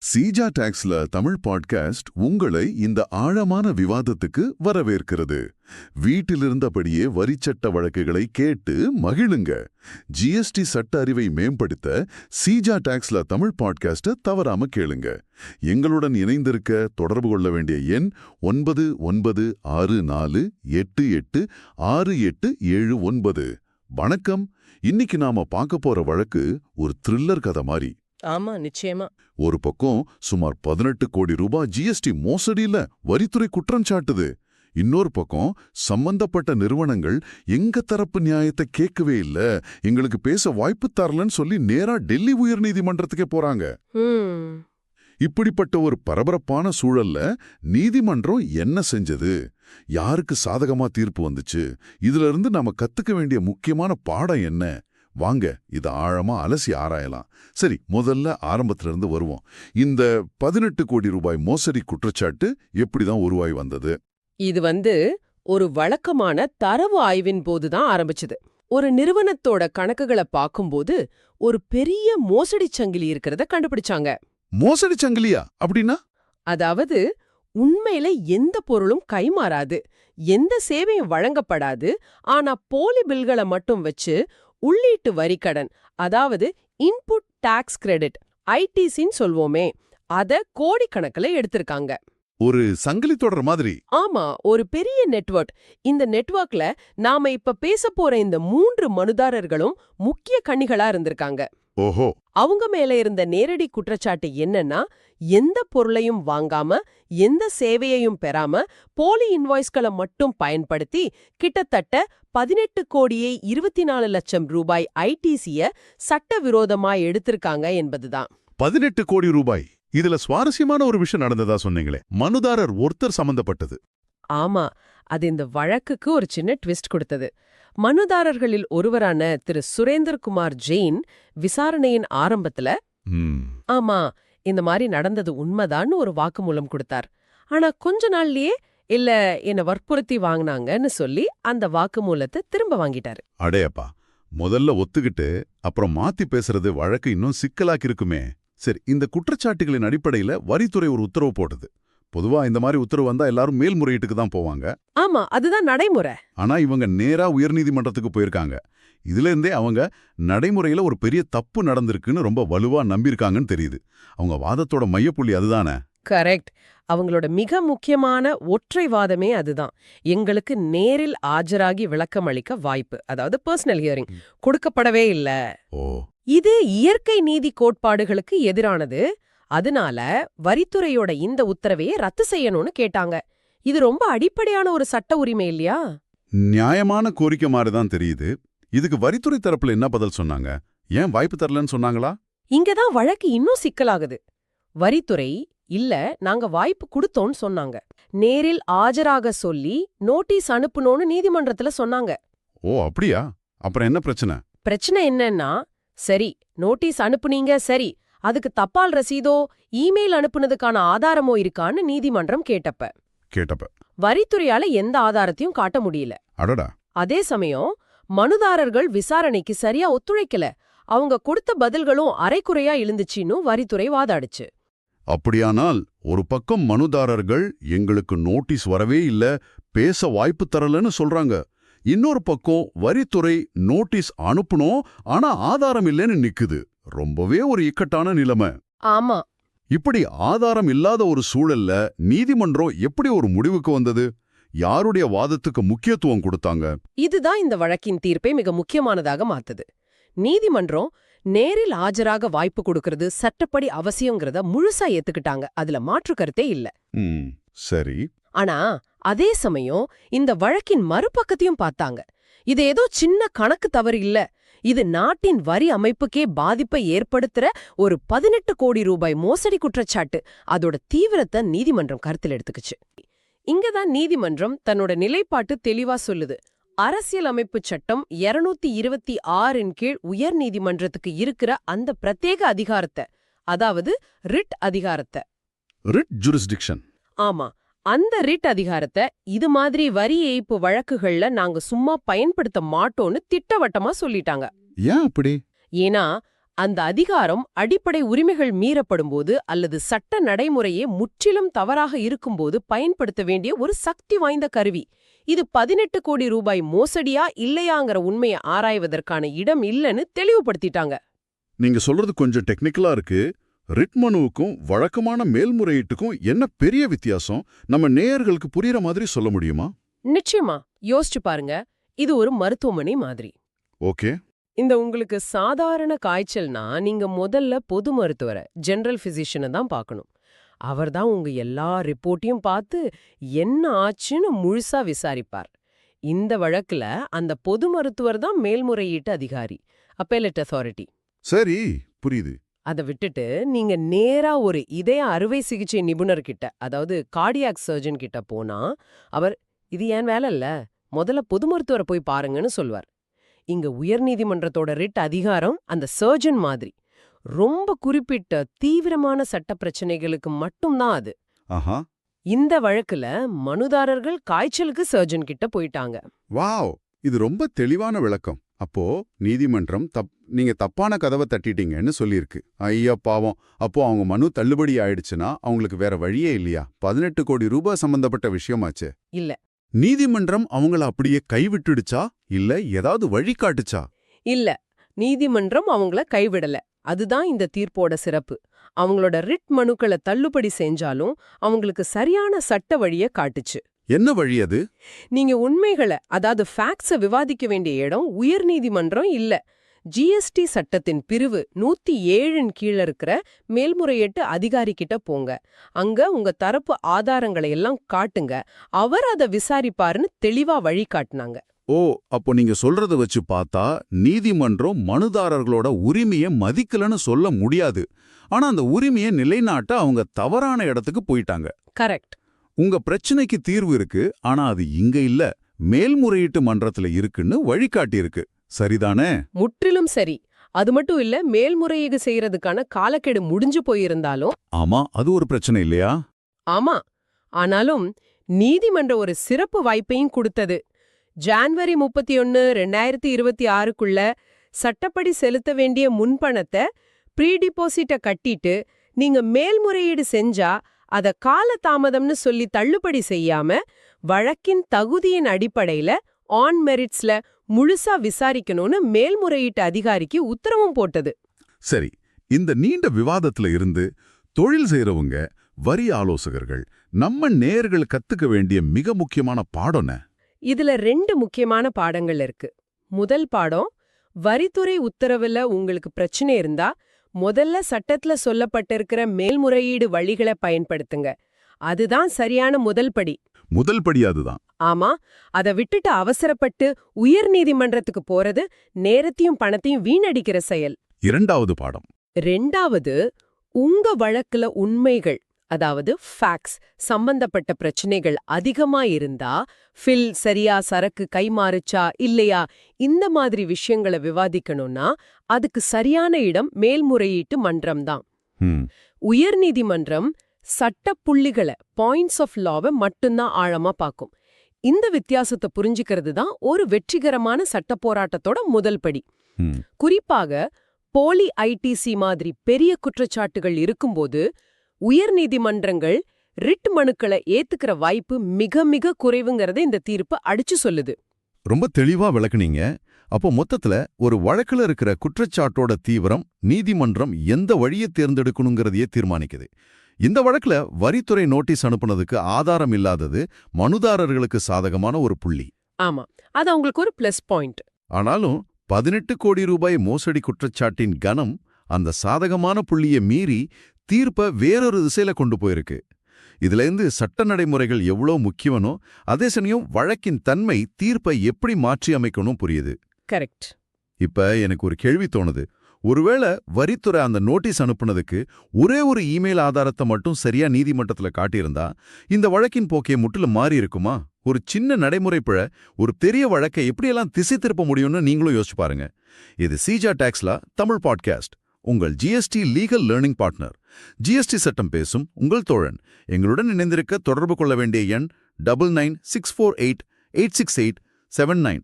Seeja டாக்ஸ்ல Tamil podcast உங்களை இந்த ஆழமான விவாதத்துக்கு வரவேற்கிறது. வீட்டிலிருந்தபடியே வரிச்சட்ட வழக்குகளை கேட்டு மகிழுங்க. ஜிஎஸ்டி சட்ட அறிவை மேம்படுத்த சீஜா டாக்ஸ்ல தமிழ் பாட்காஸ்ட தவறாம கேளுங்க. எங்களுடன் இணைந்திருக்க தொடர்பு கொள்ள வேண்டிய எண் 9964886879. வணக்கம். இன்னைக்கு நாம பார்க்க போற வழக்கு ஒரு த்ரில்லர் கதை மாதிரி. ஆமா, நிச்சயமா. ஒரு பக்கம் சுமார் 18 கோடி ரூபாய் ஜிஎஸ்டி மோசடியில வரித்துறை குற்றம் சாட்டுது. இன்னொரு பக்கம் சம்பந்தப்பட்ட நிறுவனங்கள் எங்க தரப்பு நியாயத்தை கேட்கவே இல்ல, எங்களுக்கு பேச வாய்ப்பு தரலன்னு சொல்லி நேரா டெல்லி உயர்நீதிமன்றத்துக்கே போறாங்க. இப்படிப்பட்ட ஒரு பரபரப்பான சூழல்ல நீதிமன்றம் என்ன செஞ்சது, யாருக்கு சாதகமா தீர்ப்பு வந்துச்சு, இதுல இருந்து நாம கத்துக்க வேண்டிய முக்கியமான பாடம் என்ன? வாங்க இத ஆழமா அலசி ஆராயலாம். சரி, முதல்ல ஆரம்பத்துல இருந்து வருவோம். இந்த 18 கோடி ரூபாய் மோசடி குற்றச்சாட்டு எப்படிதான் உருவாய் வந்தது? இது ஒரு வழக்கமான தரவு ஆய்வின் போதுதான் ஆரம்பிச்சது. ஒரு நிறுவனத்தோட கணக்குகளை பார்க்கும்போது ஒரு பெரிய மோசடி சங்கிலி இருக்கிறத கண்டுபிடிச்சாங்க. மோசடி சங்கிலியா அப்படின்னா? அதாவது உண்மையில எந்த பொருளும் கைமாறாது, எந்த சேவையும் வழங்கப்படாது, ஆனா போலி பில்களை மட்டும் வச்சு உள்ளீட்டு வரிக்கடன், அதாவது இன்புட் டாக்ஸ் கிரெடிட், ஐடிசின்னு சொல்வோமே, அத கோடிக்கணக்கில் எடுத்திருக்காங்க. ஒரு சங்கிலி தொடர் மாதிரி. ஆமா, ஒரு பெரிய நெட்வொர்க். இந்த நெட்வொர்க்ல நாம இப்ப பேச போற இந்த 3 மனுதாரர்களும் முக்கிய கண்ணிகளா இருந்திருக்காங்க. ஓஹோ. அவங்க மேல இருந்த நேரடி குற்றச்சாட்டு என்னன்னா, எந்த பொருளையும் வாங்காம, எந்த சேவையையும் பெறாம, போலி இன்வாய்ஸ்களை மட்டும் பயன்படுத்தி கிட்டத்தட்ட 18 கோடியே 24 லட்சம் ரூபாய் ஐடிசிய சட்டவிரோதமா எடுத்திருக்காங்க என்பதுதான். 18 கோடி ரூபாய். இதுல சுவாரஸ்யமான ஒரு விஷயம் நடந்ததா சொன்னீங்களே, மனுதாரர் ஒருத்தர் சம்பந்தப்பட்டது. ஆமா, அது இந்த வழக்குக்கு ஒரு சின்ன ட்விஸ்ட் கொடுத்தது. மனுதாரர்களில் ஒருவரான திரு சுரேந்தர்குமார் ஜெயின் விசாரணையின் ஆரம்பத்துல ஆமா, இந்த மாதிரி நடந்தது உண்மைதான்னு ஒரு வாக்குமூலம் கொடுத்தார். ஆனா கொஞ்ச நாள்லயே இல்ல, என்ன வற்புறுத்தி வாங்கினாங்கன்னு சொல்லி அந்த வாக்குமூலத்தை திரும்ப வாங்கிட்டாரு. அடையப்பா, முதல்ல ஒத்துக்கிட்டு அப்புறம் மாத்தி பேசுறது வழக்கு இன்னும் சிக்கலாக்கி இருக்குமே. சரி, இந்த குற்றச்சாட்டுகளின் அடிப்படையில வரித்துறை ஒரு உத்தரவு போட்டது. பொதுவா இந்த மாதிரி உத்தரவு வந்தா எல்லாரும் மேல்முறையீட்டுக்கு தான் போவாங்க. ஆமா, அதுதான் நடைமுறை. ஆனா இவங்க நேரா உயர்நீதிமன்றத்துக்கு போயிருக்காங்க. இதுல இருந்தே அவங்க நடைமுறையில ஒரு பெரிய தப்பு நடந்திருக்குன்னு ரொம்ப வலுவா நம்பியிருக்காங்கன்னு தெரியுது. அவங்க வாதத்தோட மையப்புள்ளி அதுதானே? கரெக்ட். அவங்களோட மிக முக்கியமான ஒற்றை வாதமே அதுதான். எங்களுக்கு நேரில் ஆஜராகி விளக்கம் அளிக்க வாய்ப்பு, அதாவது பர்சனல் ஹியரிங் கொடுக்கப்படவே இல்ல. ஓ, இது இயற்கை நீதி கோட்பாடுகளுக்கு எதிரானது. அதனால வரித்துறையோட இந்த உத்தரவையே ரத்து செய்யணும்னு கேட்டாங்க. இது ரொம்ப அடிப்படையான ஒரு சட்ட உரிமை இல்லையா? நியாயமான கோரிக்கை மாதிரிதான் தெரியுது. இதுக்கு வரித்துறை தரப்புல என்ன பதில் சொன்னாங்க? ஏன் வாய்ப்பு தரலன்னு சொன்னாங்களா? இங்கதான் வழக்கு இன்னும் சிக்கலாகுது. வரித்துறை இல்ல, நாங்க வாய்ப்பு கொடுத்தோம்னு சொன்னாங்க. நேரில் ஆஜராக சொல்லி நோட்டீஸ் அனுப்புனோன்னு நீதிமன்றத்துல சொன்னாங்க. ஓ அப்படியா? அப்புறம் என்ன பிரச்சனை? பிரச்சனை என்னன்னா, சரி நோட்டீஸ் அனுப்புனீங்க, சரி, அதுக்கு தபால் ரசீதோ இமெயில் அனுப்புனதுக்கான ஆதாரமோ இருக்கான்னு நீதிமன்றம் கேட்டப்ப வரித்துறையால எந்த ஆதாரத்தையும் காட்ட முடியல. அடடா. அதே சமயம் மனுதாரர்கள் விசாரணைக்கு சரியா ஒத்துழைக்கல, அவங்க கொடுத்த பதில்களும் அரைக்குறையா எழுந்துச்சின்னு வரித்துறை வாதாடுச்சு. அப்படியானால் ஒரு பக்கம் மனுதாரர்கள் எங்களுக்கு நோட்டீஸ் வரவே இல்ல, பேச வாய்ப்பு தரலன்னு சொல்றாங்க. இன்னொரு பக்கம் வரித்துறை நோட்டீஸ் அனுப்பணும், ஆனா ஆதாரம் இல்லைன்னு நிக்குது. ரொம்பவே ஒரு இக்கட்டான நிலைமை. ஆமா, இப்படி ஆதாரம் இல்லாத ஒரு சூழல்ல நீதிமன்றம் எப்படி ஒரு முடிவுக்கு வந்தது? யாருடைய வாதத்துக்கு முக்கியத்துவம் கொடுத்தாங்க? இதுதான் இந்த வழக்கின் தீர்ப்பை மிக முக்கியமானதாக மாத்துது. நீதிமன்றம் நேரில் ஆஜராக வாய்ப்பு கொடுக்கறது சட்டப்படி அவசியங்கிறத முழுசா ஏத்துக்கிட்டாங்க. அதுல மாற்று கருத்தே இல்ல. சரி. ஆனா அதே சமயம் இந்த வழக்கின் மறுபக்கத்தையும் பார்த்தாங்க. இது ஏதோ சின்ன கணக்கு தவறு இல்ல, இது நாட்டின் வரி அமைப்புக்கே பாதிப்பை ஏற்படுத்துற ஒரு 18 கோடி ரூபாய் மோசடி குற்றச்சாட்டு. அதோட தீவிரத்தை நீதிமன்றம் கருத்தில் எடுத்துக்குச்சு. இங்கதான் நீதிமன்றம் தன்னோட நிலைப்பாட்டு தெளிவா சொல்லுது. அரசியலமைப்பு சட்டம் 226 கீழ் உயர் நீதிமன்றத்துக்கு இருக்கிற அந்த பிரத்யேக அதிகாரத்தை, அதாவது ரிட் அதிகாரத்தை, ரிட் ஜூரிஸ்டிக்ஷன். ஆமா, அந்த ரிட் அதிகாரத்தை இது மாதிரி வரி ஏய்ப்பு வழக்குகள்ல நாங்க சும்மா பயன்படுத்த மாட்டோம்னு திட்டவட்டமா சொல்லிட்டாங்க. ஏன் அப்படி? ஏன்னா அந்த அதிகாரம் அடிப்படை உரிமைகள் மீறப்படும்போது அல்லது சட்ட நடைமுறையே முற்றிலும் தவறாக இருக்கும்போது பயன்படுத்த வேண்டிய ஒரு சக்தி வாய்ந்த கருவி. இது 18 கோடி ரூபாய் மோசடியா இல்லையாங்கிற உண்மையை ஆராய்வதற்கான இடம் இல்லைன்னு தெளிவுபடுத்திட்டாங்க. நீங்க சொல்றது கொஞ்சம் டெக்னிக்கலா இருக்கு. ரிட் மனுவுக்கும் வழக்கமான மேல்முறையீட்டுக்கும் என்ன பெரிய வித்தியாசம்? நம்ம நேயர்களுக்கு புரியற மாதிரி சொல்ல முடியுமா? நிச்சயமா. யோசிச்சு பாருங்க. இது ஒரு மருத்துவமனை மாதிரி. ஓகே. இந்த உங்களுக்கு சாதாரண காய்ச்சல்னா நீங்க முதல்ல பொது மருத்துவரை, ஜெனரல் பிசிஷியனை தான் பார்க்கணும். அவர்தான் உங்க எல்லா ரிப்போர்ட்டையும் பார்த்து என்ன ஆச்சுன்னு முழுசா விசாரிப்பார். இந்த வழக்குல அந்த பொது மருத்துவர் தான் மேல்முறையீட்டு அதிகாரி, அப்பேலட் அத்தாரிட்டி. சரி, புரியுது. அதை விட்டுட்டு நீங்க நேரா ஒரு இதய அறுவை சிகிச்சை நிபுணர்கிட்ட, அதாவது கார்டியாக் சர்ஜன் கிட்ட போனா அவர் இது ஏன் வேலை இல்ல, முதல்ல பொது மருத்துவரை போய் பாருங்கன்னு சொல்வார். இங்க உயர்நீதிமன்றத்தோட ரிட் அதிகாரம் அந்த சர்ஜன் மாதிரி ரொம்ப குறிப்பிட்ட தீவிரமான சட்ட பிரச்சனைகளுக்கு மட்டும்தான் அது. ஆஹா. இந்த வழக்குல மனுதாரர்கள் காய்ச்சலுக்கு சர்ஜன் கிட்ட போயிட்டாங்க. வாவ், இது ரொம்ப தெளிவான விளக்கம். அப்போ நீதிமன்றம் நீங்க தப்பான கதவை தட்டிட்டீங்கன்னு சொல்லியிருக்கு. ஐயா பாவம். அப்போ அவங்க மனு தள்ளுபடி ஆயிடுச்சுன்னா அவங்களுக்கு வேற வழியே இல்லையா? 18 கோடி ரூபாய் சம்பந்தப்பட்ட விஷயமாச்சே. இல்ல. நீதிமன்றம் அவங்கள அப்படியே கைவிட்டுடுச்சா இல்ல ஏதாவது வழி காட்டுச்சா? இல்ல, நீதிமன்றம் அவங்கள கைவிடல. அதுதான் இந்த தீர்ப்போட சிறப்பு. அவங்களோட ரிட் மனுக்களை தள்ளுபடி செஞ்சாலும் அவங்களுக்கு சரியான சட்ட வழிய காட்டுச்சு. என்ன வழி அது? நீங்க உண்மைகளை, அதாவது ஃபேக்ட்ஸ விவாதிக்க வேண்டிய இடம் உயர்நீதிமன்றம் இல்ல. ஜிஎஸ்டி சட்டத்தின் பிரிவு 107 கீழ இருக்கிற மேல்முறையீட்டு அதிகாரி கிட்ட போங்க. அங்க உங்க தரப்பு ஆதாரங்களை எல்லாம் காட்டுங்க. அவர் அதை விசாரிப்பாருன்னு தெளிவா வழி காட்டினாங்க. ஓ, அப்போ நீங்க சொல்றத வச்சு பார்த்தா நீதிமன்றம் மனுதாரர்களோட உரிமையை மதிக்கலன்னு சொல்ல முடியாது. ஆனா அந்த உரிமையை நிலைநாட்ட அவங்க தவறான இடத்துக்கு போயிட்டாங்க. கரெக்ட். உங்க பிரச்சனைக்கு தீர்வு இருக்கு, ஆனா அது இங்க இல்ல, மேல்முறையீட்டு மன்றத்துல இருக்குன்னு வழிகாட்டி இருக்கு. சரிதானே? முற்றிலும் சரி. அது மட்டும் இல்ல, மேல்முறையீடு செய்யறதுக்கான காலக்கெடு முடிஞ்சு போயிருந்தாலும். ஆமா, அது ஒரு பிரச்சனை இல்லையா? ஆமா. ஆனாலும் நீதிமன்றம் ஒரு சிறப்பு வாய்ப்பையும் கொடுத்தது. ஜான்வரி 31, 2026க்குள்ள சட்டப்படி செலுத்த வேண்டிய முன்பணத்தை ப்ரீ டிபாசிட்ட கட்டிட்டு நீங்க மேல்முறையீடு செஞ்சா அத காலதாமதம்னு சொல்லி தள்ளுபடி செய்யாம வழக்கின் தகுதியின் அடிப்படையில ஆன் மெரிட்ஸ்ல முழுசா விசாரிக்கணும்னு மேல்முறையீட்டு அதிகாரிக்கு உத்தரவும் போட்டது. சரி, இந்த நீண்ட விவாதத்துல இருந்து தொழில் செய்றவங்க, வரி ஆலோசகர்கள், நம்ம நேயர்கள் கத்துக்க வேண்டிய மிக முக்கியமான பாடம் என்ன? இதுல 2 முக்கியமான பாடங்கள் இருக்கு. முதல் பாடம், வரித்துறை உத்தரவுல உங்களுக்கு பிரச்சனை இருந்தா முதல்ல சட்டத்துல சொல்லப்பட்டிருக்கிற மேல்முறையீடு வழிகளை பயன்படுத்துங்க. அதுதான் சரியான முதல் படி. முதல் படி அதுதான். ஆமா. அதை விட்டுட்டு அவசரப்பட்டு உயர் நீதிமன்றத்துக்கு போறது நேரத்தையும் பணத்தையும் வீணடிக்கிற செயல். இரண்டாவது பாடம். ரெண்டாவது, உங்க வழக்குல உண்மைகள், அதாவது ஃபேக்ட்ஸ் சம்பந்தப்பட்ட பிரச்சனைகள் அதிகமா இருந்தா, ஃபில் சரியா சரக்கு கைமாறுச்சா இல்லையா, இந்த மாதிரி விஷயங்களை விவாதிக்கணும்னா அதுக்கு சரியான இடம் மேல்முறையீட்டு மன்றம் தான். உயர்நீதிமன்றம் சட்ட புள்ளிகளை, பாயிண்ட்ஸ் ஆஃப் லாவை மட்டும்தான் ஆழமா பார்க்கும். இந்த வித்தியாசத்தை புரிஞ்சுக்கிறது தான் ஒரு வெற்றிகரமான சட்ட போராட்டத்தோட முதல் படி. குறிப்பாக போலி ஐடிசி மாதிரி பெரிய குற்றச்சாட்டுகள் இருக்கும்போது உயர்நீதிமன்றங்கள் ரிட் மனுக்களை ஏத்துக்கிற வாய்ப்பு மிக மிக குறைவுங்கிறத இந்த தீர்ப்பு அடிச்சு சொல்லுது. ரொம்ப தெளிவா விளக்குனீங்க. அப்போ மொத்தத்துல ஒரு வழக்குல இருக்கிற குற்றச்சாட்டோட தீவிரம் நீதிமன்றம் எந்த வழியை தேர்ந்தெடுக்கணுங்கிறதையே தீர்மானிக்குது. இந்த வழக்குல வரித்துறை நோட்டீஸ் அனுப்புனதுக்கு ஆதாரம் இல்லாதது மனுதாரர்களுக்கு சாதகமான ஒரு புள்ளி. ஆமா, அது அவங்களுக்கு ஒரு பிளஸ் பாயிண்ட். ஆனாலும் 18 கோடி ரூபாய் மோசடி குற்றச்சாட்டின் கனம் அந்த சாதகமான புள்ளியை மீறி தீர்ப்பை வேறொரு திசையில கொண்டு போயிருக்கு. இதுல இருந்து சட்ட நடைமுறைகள் எவ்வளோ முக்கியமோ அதே சமயம் வழக்கின் தன்மை தீர்ப்பை எப்படி மாற்றி அமைக்கணும் புரியுது. கரெக்ட். இப்ப எனக்கு ஒரு கேள்வி தோணுது. ஒருவேளை வரித்துறை அந்த நோட்டீஸ் அனுப்புனதுக்கு ஒரே ஒரு இமெயில் ஆதாரத்தை மட்டும் சரியா நீதிமன்றத்துல காட்டியிருந்தா இந்த வழக்கின் போக்கே முற்றிலும் மாறி இருக்குமா? ஒரு சின்ன நடைமுறை பிழை ஒரு பெரிய வழக்கை எப்படியெல்லாம் திசை திருப்ப முடியும்னு நீங்களும் யோசிச்சு பாருங்க. இது சிஜா டாக்ஸ்லா தமிழ் பாட்காஸ்ட், உங்கள் GST legal learning partner. GST சட்டம் பேசும் உங்கள் தோழன். எங்களுடன் இணைந்திருக்க தொடர்பு கொள்ள வேண்டிய எண் 9964886879.